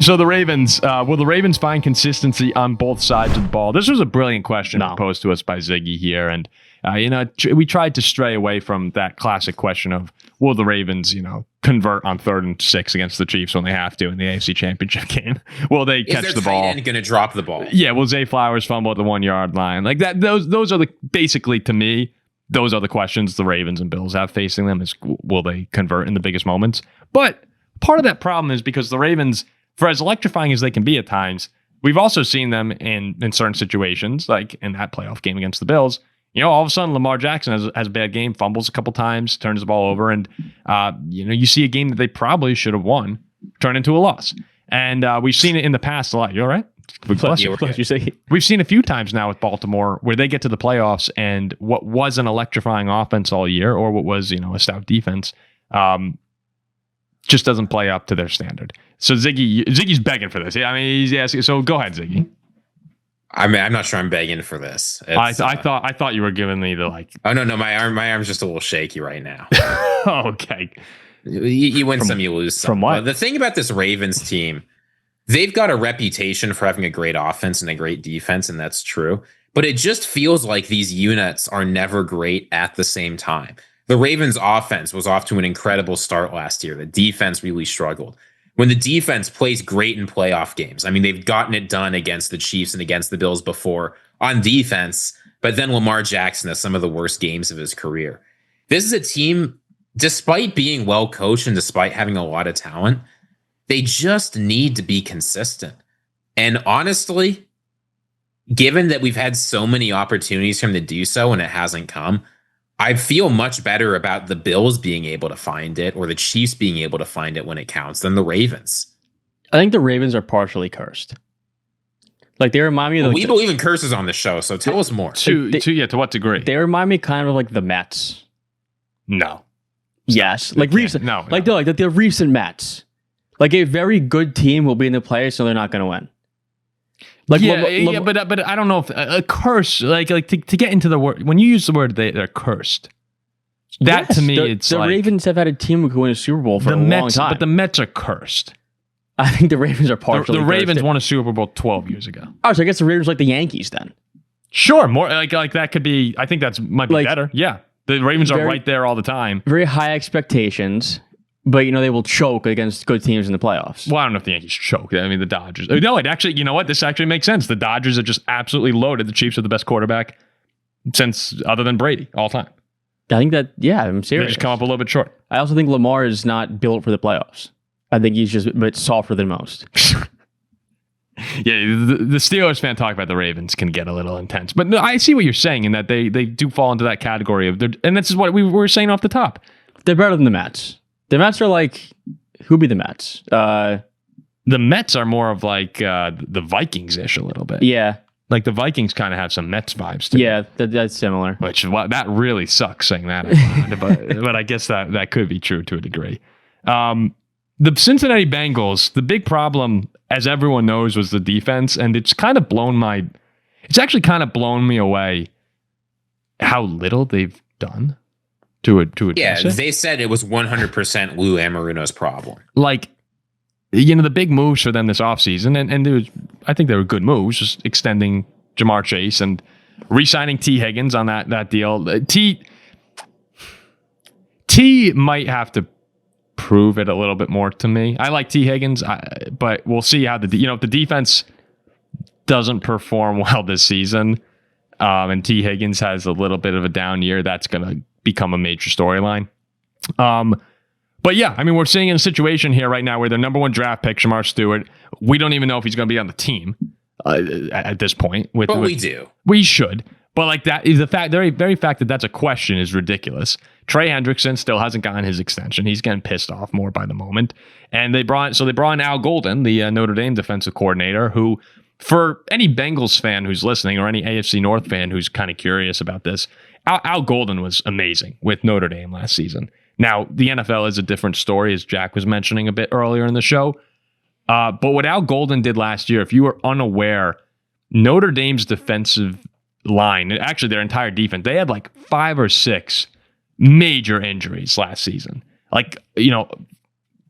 So the Ravens, will the Ravens find consistency on both sides of the ball? This was a brilliant question posed to us by Ziggy here. And, we tried to stray away from that classic question of, will the Ravens, convert on 3rd and 6 against the Chiefs when they have to in the AFC Championship game? Will they catch the ball? Is their tight end going to drop the ball? Yeah, will Zay Flowers fumble at the 1 yard line? Like that. Those are basically, to me, those are the questions the Ravens and Bills have facing them is, will they convert in the biggest moments? But part of that problem is because the Ravens, for as electrifying as they can be at times, we've also seen them in certain situations, like in that playoff game against the Bills. All of a sudden, Lamar Jackson has a bad game, fumbles a couple times, turns the ball over, and you see a game that they probably should have won turn into a loss. And we've seen it in the past a lot. You all right? We've seen a few times now with Baltimore where they get to the playoffs and what was an electrifying offense all year, or what was a stout defense, just doesn't play up to their standard. So Ziggy's begging for this. He's asking. So go ahead, Ziggy. I'm not sure I'm begging for this. I thought you were giving me the like. Oh no, my arm's just a little shaky right now. Okay. You win some, you lose some. From what? The thing about this Ravens team, they've got a reputation for having a great offense and a great defense, and that's true. But it just feels like these units are never great at the same time. The Ravens offense was off to an incredible start last year. The defense really struggled. When the defense plays great in playoff games, they've gotten it done against the Chiefs and against the Bills before on defense, but then Lamar Jackson has some of the worst games of his career. This is a team, despite being well coached and despite having a lot of talent, they just need to be consistent. And honestly, given that we've had so many opportunities for him to do so and it hasn't come, I feel much better about the Bills being able to find it or the Chiefs being able to find it when it counts than the Ravens. I think the Ravens are partially cursed. Like they remind me of we believe in curses on the show, so tell us more. To what degree? They remind me kind of like the Mets. No. Yes. Like recent. No. Like the recent Mets. Like a very good team will be in the playoffs, so they're not going to win. Like but I don't know if a curse like to get into the word, when you use the word they're cursed. That to me, it's the like Ravens have had a team who could win a Super Bowl for a long time. But the Mets are cursed. I think the Ravens are partially. The Ravens won a Super Bowl 12 years ago. Oh, so I guess the Ravens like the Yankees then. Sure, more like that could be. I think might be better. Yeah, the Ravens are right there all the time. Very high expectations. But, they will choke against good teams in the playoffs. Well, I don't know if the Yankees choke. The Dodgers. No, it actually, you know what? This actually makes sense. The Dodgers are just absolutely loaded. The Chiefs are the best quarterback other than Brady, all time. I think that, I'm serious. They just come up a little bit short. I also think Lamar is not built for the playoffs. I think he's just a bit softer than most. Yeah, the Steelers fan talk about the Ravens can get a little intense. But no, I see what you're saying in that they do fall into that category of, and this is what we were saying off the top. They're better than the Mets. The Mets are like, who'd be the Mets? The Mets are more of like the Vikings-ish a little bit. Yeah. Like the Vikings kind of have some Mets vibes too. Yeah, that's similar. That really sucks saying that. but I guess that could be true to a degree. The Cincinnati Bengals, the big problem, as everyone knows, was the defense. And it's actually kind of blown me away how little they've done. To address it. They said it was 100% Lou Amaruno's problem. Like, the big moves for them this offseason, and I think they were good moves, just extending Jamar Chase and re-signing T. Higgins on that deal. T might have to prove it a little bit more to me. I like T. Higgins, but we'll see how if the defense doesn't perform well this season, and T. Higgins has a little bit of a down year, that's going to become a major storyline. But yeah, we're seeing in a situation here right now where their number one draft pick, Shamar Stewart, we don't even know if he's going to be on the team at this point. We do. We should. But like that is the very fact that that's a question is ridiculous. Trey Hendrickson still hasn't gotten his extension. He's getting pissed off more by the moment. And they brought in Al Golden, the Notre Dame defensive coordinator, who, for any Bengals fan who's listening or any AFC North fan who's kind of curious about this, Al Golden was amazing with Notre Dame last season. Now, the NFL is a different story, as Jack was mentioning a bit earlier in the show. But what Al Golden did last year, if you were unaware, Notre Dame's defensive line, actually their entire defense, they had like 5 or 6 major injuries last season. Like,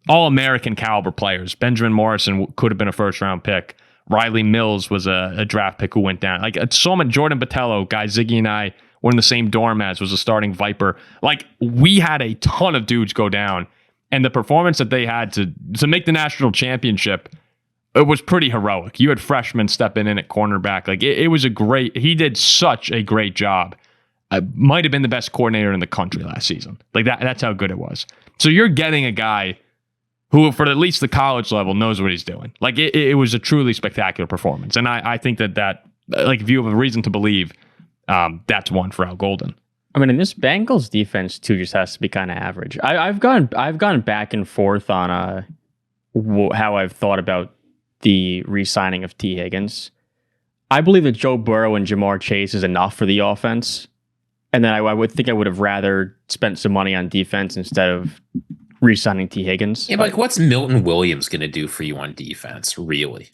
all-American caliber players. Benjamin Morrison could have been a first-round pick. Riley Mills was a draft pick who went down. Like, so many. Jordan Botello, guy Ziggy and I were in the same dorm as, was a starting Viper. Like, we had a ton of dudes go down, and the performance that they had to make the national championship, it was pretty heroic. You had freshmen stepping in at cornerback. Like, it was he did such a great job. Might have been the best coordinator in the country last season. Like, that's how good it was. So you're getting a guy who, for at least the college level, knows what he's doing. Like, it was a truly spectacular performance. And I think that like, if you have a reason to believe, that's one for Al Golden. I mean, and this Bengals defense too just has to be kind of average. I've gone back and forth on how I've thought about the re-signing of T. Higgins. I believe that Joe Burrow and Jamar Chase is enough for the offense. And then I would think I would have rather spent some money on defense instead of re-signing T. Higgins. Yeah, but like, what's Milton Williams going to do for you on defense, really?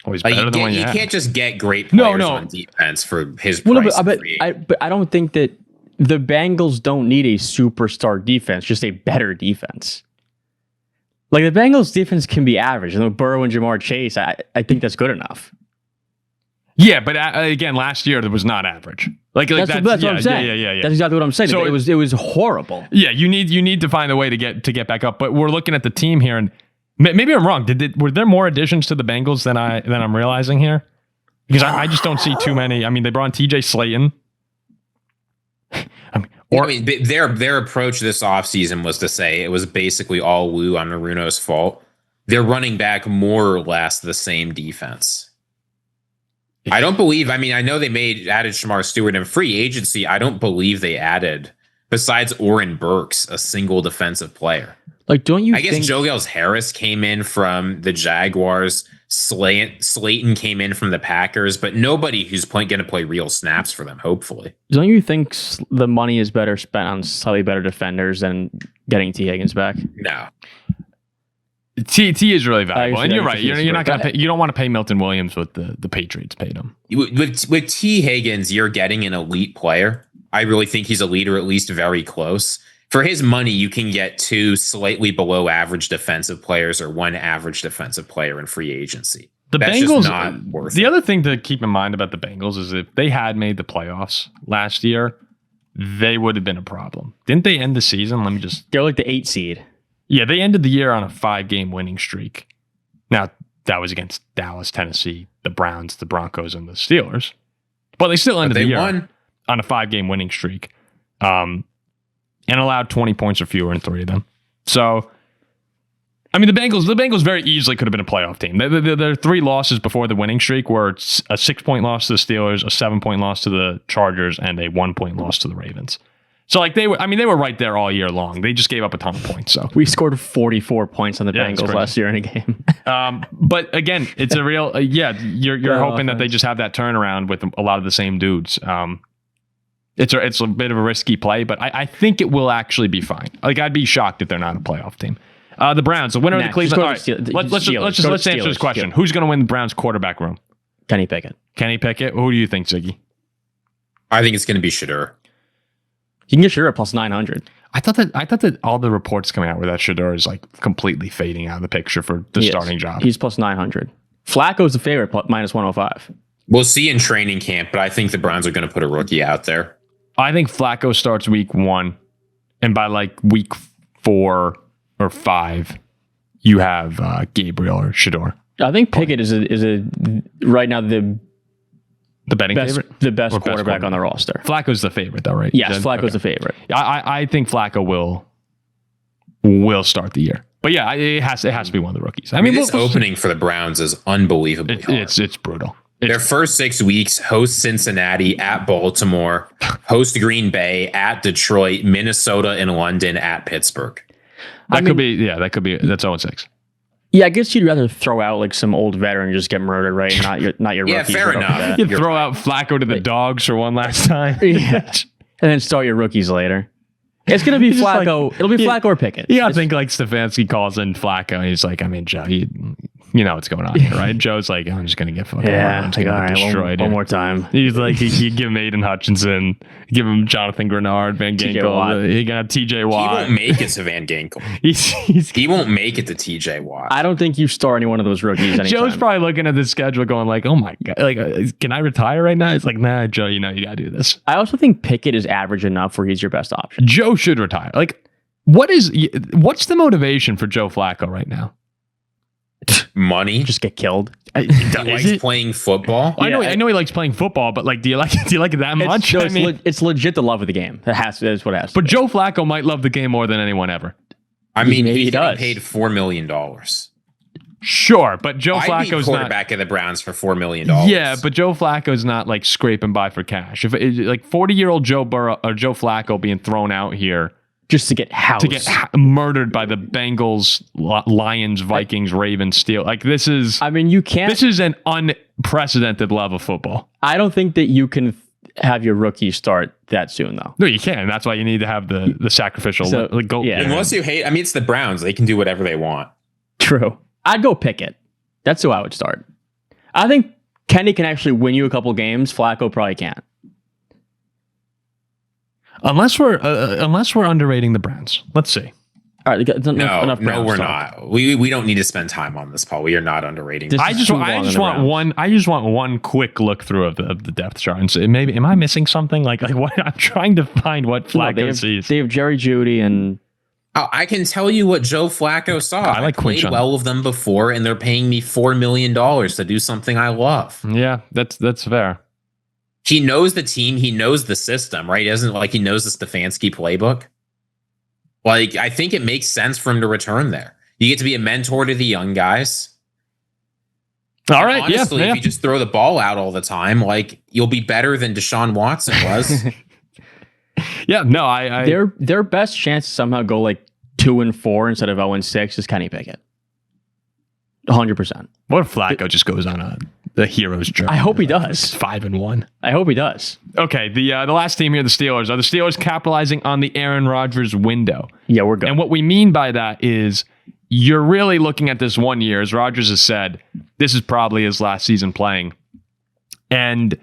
Always Like, better than one you have. can't just get great players on defense for his price. But I don't think that the Bengals don't need a superstar defense, just a better defense. Like, the Bengals defense can be average. And Burrow and Jamar Chase, I think that's good enough. Yeah, but again, last year it was not average. Like that's what I'm saying. Yeah. That's exactly what I'm saying. So it was horrible. Yeah, you need to find a way to get back up. But we're looking at the team here, and maybe I'm wrong. Were there more additions to the Bengals than I'm realizing here? Because I just don't see too many. I mean, they brought in TJ Slayton. Their approach this offseason was to say it was basically all Lou on Maruno's fault. They're running back more or less the same defense. I don't believe. I mean, I know added Shamar Stewart in free agency. I don't believe they added, besides Oren Burks, a single defensive player. Like, don't you? I guess Joe Gales Harris came in from the Jaguars. Slayton came in from the Packers, but nobody who's going to play real snaps for them. Hopefully, don't you think the money is better spent on slightly better defenders than getting T. Higgins back? No. T is really valuable, and you're right. You're not going to pay. You don't want to pay Milton Williams what the Patriots paid him. With T. Higgins, you're getting an elite player. I really think he's elite, or at least very close. For his money, you can get 2 slightly below average defensive players or 1 average defensive player in free agency. The That's Bengals, just not worth the it. other thing to keep in mind about the Bengals is if they had made the playoffs last year, they would have been a problem. Didn't they end the season? They're like the 8 seed. Yeah, they ended the year on a 5-game winning streak. Now, that was against Dallas, Tennessee, the Browns, the Broncos, and the Steelers. But they still ended the year on a 5-game winning streak. And allowed 20 points or fewer in 3 of them. So, I mean, the Bengals very easily could have been a playoff team. Their 3 losses before the winning streak were a 6-point loss to the Steelers, a 7-point loss to the Chargers, and a 1-point loss to the Ravens. So, like, they were right there all year long. They just gave up a ton of points. So we scored 44 points on the Bengals last year in a game. But again, it's a real you're hoping that they just have that turnaround with a lot of the same dudes. It's a bit of a risky play, but I think it will actually be fine. Like, I'd be shocked if they're not a playoff team. The Browns, the winner of the Cleveland. All right, let's answer this question. Who's going to win the Browns quarterback room? Kenny Pickett. Who do you think, Ziggy? I think it's going to be Shedeur. You can get Shedeur at plus 900. I thought that all the reports coming out were that Shedeur is like completely fading out of the picture for the starting job. He's plus 900. Flacco's the favorite, minus 105. We'll see in training camp, but I think the Browns are going to put a rookie out there. I think Flacco starts week 1, and by like week 4 or 5, you have Gabriel or Shedeur. I think Pickett is a right now the betting favorite, the best quarterback on the roster. Flacco's the favorite, though, right? Yes, Flacco's the favorite. I think Flacco will start the year, but yeah, it has to be one of the rookies. I mean, this opening for the Browns is unbelievably hard. It's brutal. Their first 6 weeks: host Cincinnati, at Baltimore, host Green Bay, at Detroit, Minnesota, and London, at Pittsburgh. That's 0-6. Yeah, I guess you'd rather throw out like some old veteran and just get murdered, right? Not your yeah, rookies. fair enough. You throw out Flacco to the dogs for one last time. Yeah. And then start your rookies later. It's going to be Flacco. It'll be Flacco or Pickett. Yeah, I think like Stefanski calls in Flacco and he's like, I mean, Joe, You know what's going on here, right? Joe's like, I'm just going to get fucking Yeah, like, all right, destroyed. one more time. He's like, you give him Aiden Hutchinson, give him Jonathan Grenard, Van Ginkel. He got TJ Watt. He won't make it to Van Ginkel. He won't make it to TJ Watt. I don't think you start any one of those rookies anytime. Joe's probably looking at the schedule going like, oh my God, like, can I retire right now? It's like, nah, Joe, you know, you got to do this. I also think Pickett is average enough where he's your best option. Joe should retire. Like, what's the motivation for Joe Flacco right now? Money. Just get killed. He likes playing football. I know he likes playing football, but like, do you like it that much? It's legit the love of the game. That's what it has. But Joe Flacco might love the game more than anyone ever. I mean, maybe he does. Paid $4 million. Sure, but Joe Flacco's quarterback of the Browns for $4 million. Yeah, but Joe Flacco's not like scraping by for cash. If like 40-year-old Joe Burrow or Joe Flacco being thrown out here just to get housed, murdered by the Bengals, Lions, Vikings, Ravens, Steel. Like this is. I mean, you can't. This is an unprecedented love of football. I don't think that you can have your rookie start that soon, though. No, you can. That's why you need to have the sacrificial goal. Yeah. Unless you hate. I mean, it's the Browns. They can do whatever they want. True. I'd go Pickett. That's who I would start. I think Kenny can actually win you a couple games. Flacco probably can't. Unless we're underrating the Browns. Let's see. All right, enough no, we're talk. not. We don't need to spend time on this, Paul. We are not underrating. I just want one quick look through of the depth chart and say, maybe am I missing something? Like what I'm trying to find what Flacco sees. They have Jerry Jeudy and. Oh, I can tell you what Joe Flacco saw. I played well with them before, and they're paying me $4 million to do something I love. Yeah, that's fair. He knows the team. He knows the system, right? He doesn't like he knows the Stefanski playbook. Like, I think it makes sense for him to return there. You get to be a mentor to the young guys. All right. Honestly, if you just throw the ball out all the time, like you'll be better than Deshaun Watson was. Yeah, no, I their best chance to somehow go like 2-4 instead of 0-6 is Kenny Pickett. 100%. What if Flacco just goes on the hero's journey? I hope he does. 5-1. I hope he does. Okay, the last team here, the Steelers. Are the Steelers capitalizing on the Aaron Rodgers window? Yeah, we're good. And what we mean by that is you're really looking at this 1 year, as Rodgers has said, this is probably his last season playing. And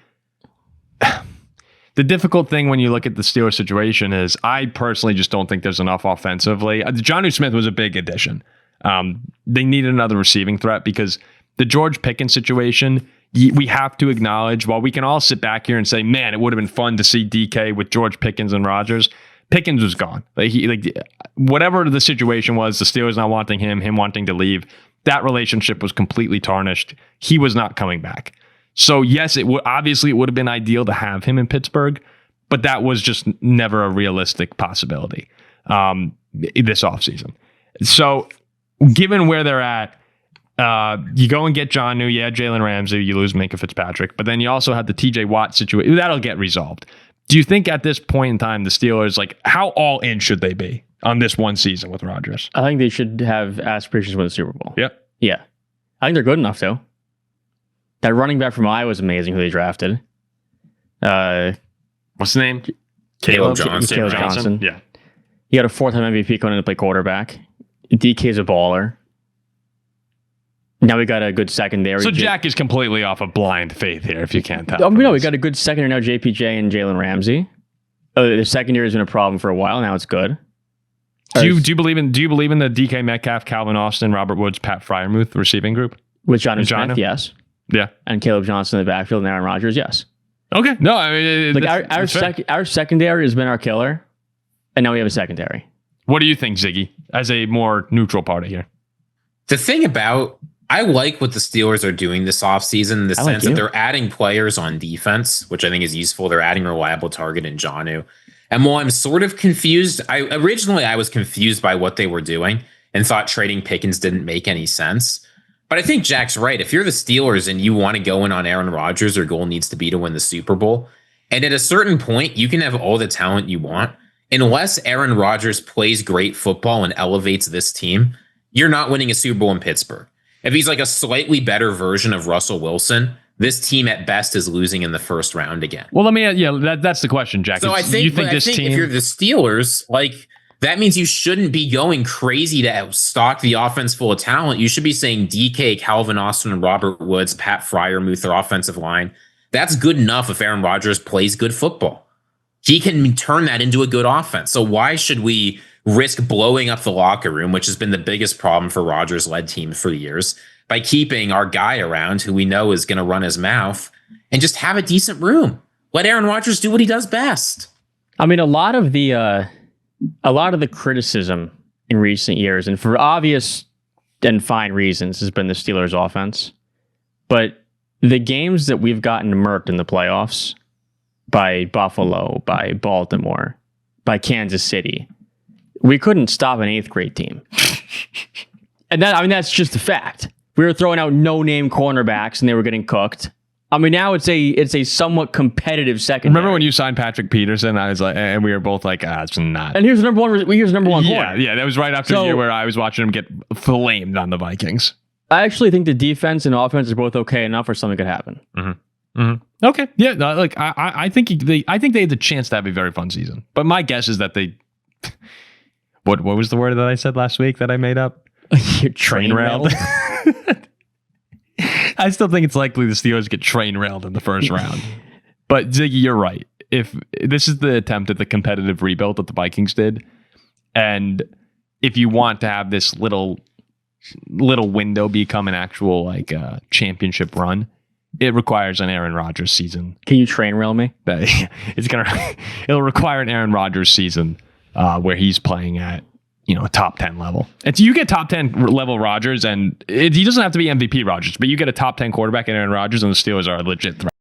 the difficult thing when you look at the Steelers situation is I personally just don't think there's enough offensively. Jonnu Smith was a big addition. They needed another receiving threat because the George Pickens situation, we have to acknowledge, while we can all sit back here and say, man, it would have been fun to see DK with George Pickens and Rodgers. Pickens was gone. Whatever the situation was, the Steelers not wanting him wanting to leave, that relationship was completely tarnished. He was not coming back. So yes, it would have been ideal to have him in Pittsburgh, but that was just never a realistic possibility this offseason. So given where they're at, you go and get Jonnu, Jalen Ramsey, you lose Minkah Fitzpatrick, but then you also have the TJ Watt situation. That'll get resolved. Do you think at this point in time, the Steelers, like, how all in should they be on this one season with Rodgers? I think they should have aspirations to win the Super Bowl. Yep. Yeah. I think they're good enough, though. That running back from Iowa was amazing who they drafted. What's the name? Caleb Johnson. Yeah. He got a 4-time MVP going in to play quarterback. DK's a baller. Now we got a good secondary. So Jack is completely off of blind faith here, if you can't tell. No, we got a good secondary now, JPJ and Jalen Ramsey. The secondary has been a problem for a while. Now it's good. Do you believe in the DK Metcalf, Calvin Austin, Robert Woods, Pat Freiermuth receiving group? With Jonnu Smith, yes. Yeah. And Caleb Johnson in the backfield and Aaron Rodgers, yes. Okay. No, I mean, our secondary has been our killer, and now we have a secondary. What do you think, Ziggy, as a more neutral party here? The thing about, I like what the Steelers are doing this offseason in the sense that they're adding players on defense, which I think is useful. They're adding a reliable target in Jonnu. And while I'm sort of confused, I was confused by what they were doing and thought trading Pickens didn't make any sense. But I think Jack's right. If you're the Steelers and you want to go in on Aaron Rodgers, your goal needs to be to win the Super Bowl. And at a certain point, you can have all the talent you want. Unless Aaron Rodgers plays great football and elevates this team, you're not winning a Super Bowl in Pittsburgh. If he's like a slightly better version of Russell Wilson, this team at best is losing in the first round again. Well, that's the question, Jack. So I think if you're the Steelers, like, that means you shouldn't be going crazy to stock the offense full of talent. You should be saying DK, Calvin Austin, and Robert Woods, Pat Freiermuth, their offensive line. That's good enough if Aaron Rodgers plays good football. He can turn that into a good offense. So why should we risk blowing up the locker room, which has been the biggest problem for Rodgers-led teams for years, by keeping our guy around who we know is going to run his mouth and just have a decent room? Let Aaron Rodgers do what he does best. I mean, a lot of the criticism in recent years, and for obvious and fine reasons, has been the Steelers' offense. But the games that we've gotten murked in the playoffs by Buffalo, by Baltimore, by Kansas City, we couldn't stop an 8th grade team. And that's just a fact. We were throwing out no-name cornerbacks and they were getting cooked. I mean, now it's a somewhat competitive secondary. Remember when you signed Patrick Peterson? I was like, and we were both like, it's not. And here's the number one corner. Yeah, that was right after the year where I was watching him get flamed on the Vikings. I actually think the defense and offense are both okay enough where something could happen. Mm-hmm. Mm-hmm. Okay, yeah, no, I think they had the chance to have a very fun season. But my guess is that they, what was the word that I said last week that I made up? You're train railed. I still think it's likely the Steelers get train railed in the first round. But Ziggy, you're right. If this is the attempt at the competitive rebuild that the Vikings did, and if you want to have this little window become an actual championship run, it requires an Aaron Rodgers season. Can you train rail me? It'll require an Aaron Rodgers season where he's playing at top 10 level. And so you get top 10 level Rodgers, and he doesn't have to be MVP Rodgers, but you get a top 10 quarterback in Aaron Rodgers, and the Steelers are a legit threat.